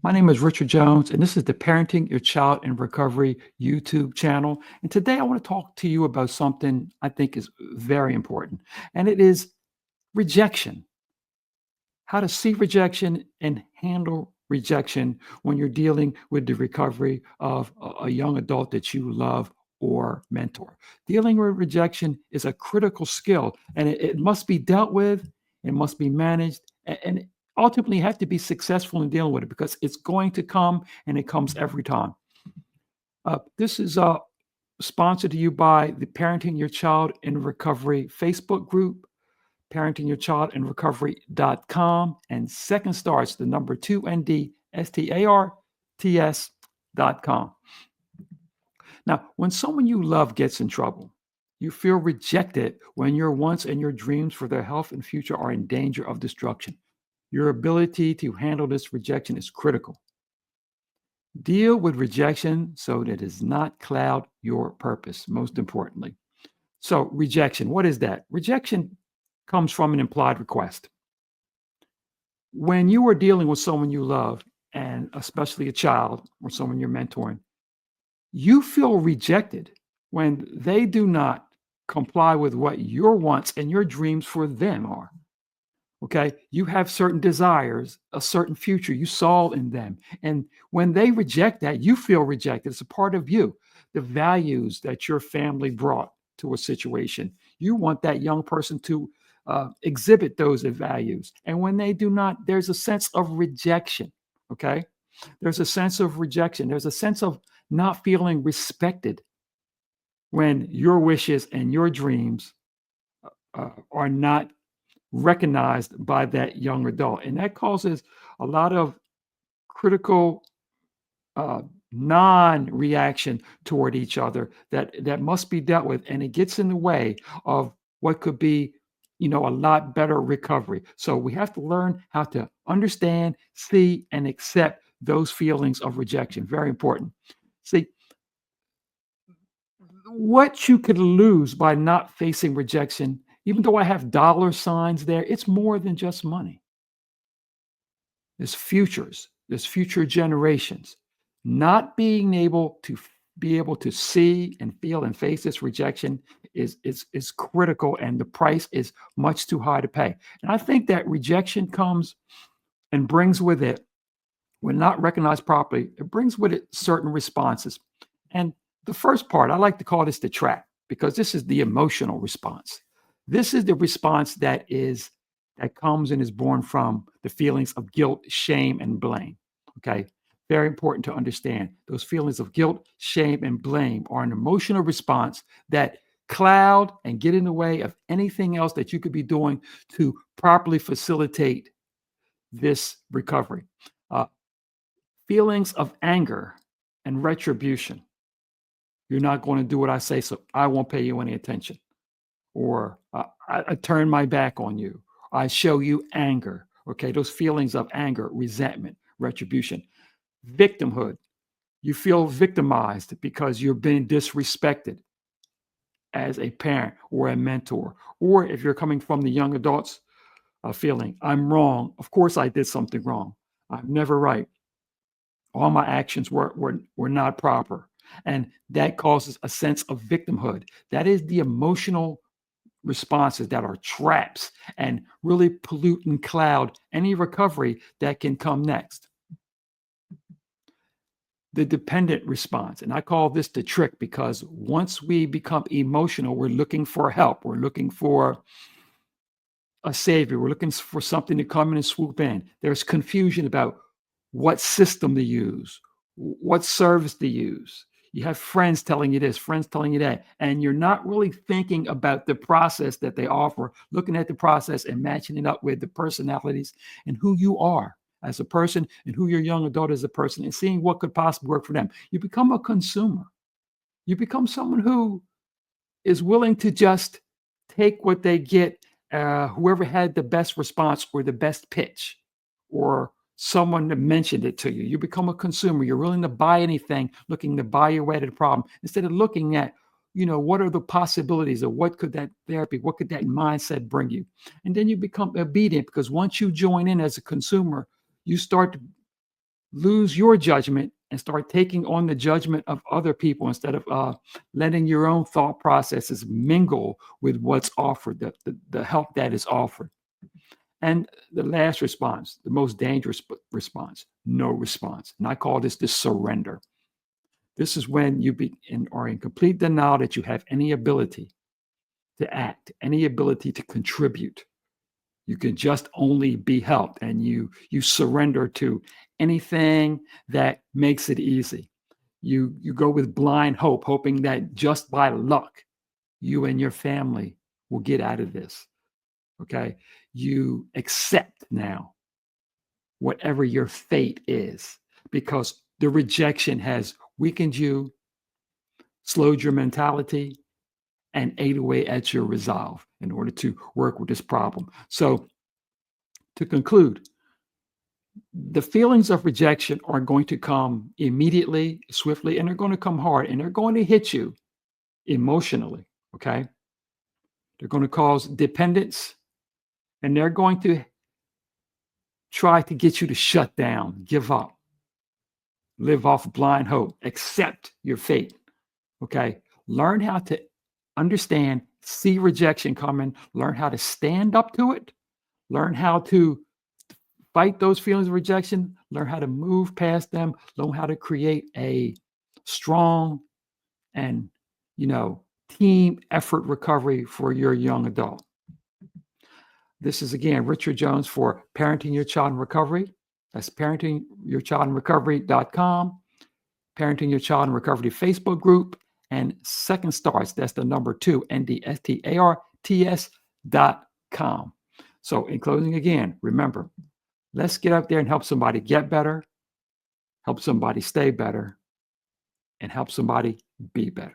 My name is Richard Jones, and this is the Parenting Your Child in Recovery YouTube channel. And today I want to talk to you about something I think is very important, and it is rejection. How to see rejection and handle rejection when you're dealing with the recovery of a young adult that you love or mentor. Dealing with rejection is a critical skill, and it must be dealt with, it must be managed, and ultimately you have to be successful in dealing with it because it's going to come and it comes every time. This is sponsored to you by the Parenting Your Child in Recovery Facebook group, parentingyourchildinrecovery.com, and Second Starts, the number 2NDSTARTS.com. Now, when someone you love gets in trouble, you feel rejected when your wants and your dreams for their health and future are in danger of destruction. Your ability to handle this rejection is critical. Deal with rejection so that it does not cloud your purpose, most importantly. So, rejection, what is that? Rejection comes from an implied request. When you are dealing with someone you love, and especially a child or someone you're mentoring, you feel rejected when they do not comply with what your wants and your dreams for them are. Okay. You have certain desires, a certain future you saw in them. And when they reject that, you feel rejected. It's a part of you, the values that your family brought to a situation. You want that young person to exhibit those values. And when they do not, there's a sense of rejection. Okay. There's a sense of rejection. There's a sense of not feeling respected when your wishes and your dreams are not recognized by that young adult. And that causes a lot of critical uh, non-reaction toward each other that must be dealt with. And it gets in the way of what could be, a lot better recovery. So we have to learn how to understand, see, and accept those feelings of rejection. Very important. See, what you could lose by not facing rejection, even though I have dollar signs there, it's more than just money. There's futures, there's future generations. Not being able to be able to see and feel and face this rejection is critical, and the price is much too high to pay. And I think that rejection comes and brings with it, when not recognized properly, it brings with it certain responses. And the first part, I like to call this the trap, because this is the emotional response. This is the response that comes and is born from the feelings of guilt, shame, and blame. Okay. Very important to understand. Those feelings of guilt, shame, and blame are an emotional response that cloud and get in the way of anything else that you could be doing to properly facilitate this recovery. Uh, Feelings of anger and retribution. You're not going to do what I say, so I won't pay you any attention. Or I turn my back on you. I show you anger. Okay, those feelings of anger, resentment, retribution. Victimhood. You feel victimized because you're being disrespected as a parent or a mentor. Or if you're coming from the young adults, feeling, I'm wrong. Of course, I did something wrong. I'm never right. All my actions were not proper. And that causes a sense of victimhood. That is the emotional responses that are traps and really pollute and cloud any recovery that can come next. The dependent response, and I call this the trick, because once we become emotional, we're looking for help. We're looking for a savior. We're looking for something to come in and swoop in. There's confusion about what system to use, what service to use. You have friends telling you this, friends telling you that, and you're not really thinking about the process that they offer, looking at the process and matching it up with the personalities and who you are as a person and who your young adult is as a person, and seeing what could possibly work for them. You become a consumer. You become someone who is willing to just take what they get, whoever had the best response or the best pitch, or someone that mentioned it to you. You become a consumer. You're willing to buy anything, looking to buy your way to the problem, instead of looking at, what are the possibilities of what could that therapy, what could that mindset bring you? And then you become obedient, because once you join in as a consumer, you start to lose your judgment and start taking on the judgment of other people instead of letting your own thought processes mingle with what's offered, the help that is offered. And the last response, the most dangerous response, no response. And I call this the surrender. This is when you are in complete denial that you have any ability to act, any ability to contribute. You can just only be helped, and you surrender to anything that makes it easy. You go with blind hope, hoping that just by luck, you and your family will get out of this. Okay. You accept now whatever your fate is because the rejection has weakened you, slowed your mentality, and ate away at your resolve in order to work with this problem. So, to conclude, the feelings of rejection are going to come immediately, swiftly, and they're going to come hard, and they're going to hit you emotionally. Okay. They're going to cause dependence, and they're going to try to get you to shut down, give up, live off blind hope, accept your fate. Okay. Learn how to understand, see rejection coming, learn how to stand up to it, learn how to fight those feelings of rejection, learn how to move past them, learn how to create a strong and, team effort recovery for your young adult. This is again Richard Jones for Parenting Your Child in Recovery. That's parentingyourchildinrecovery.com, Parenting Your Child in Recovery Facebook group, and Second Starts. That's the number 2, NDSTARTS.com. So in closing again, remember, let's get out there and help somebody get better, help somebody stay better, and help somebody be better.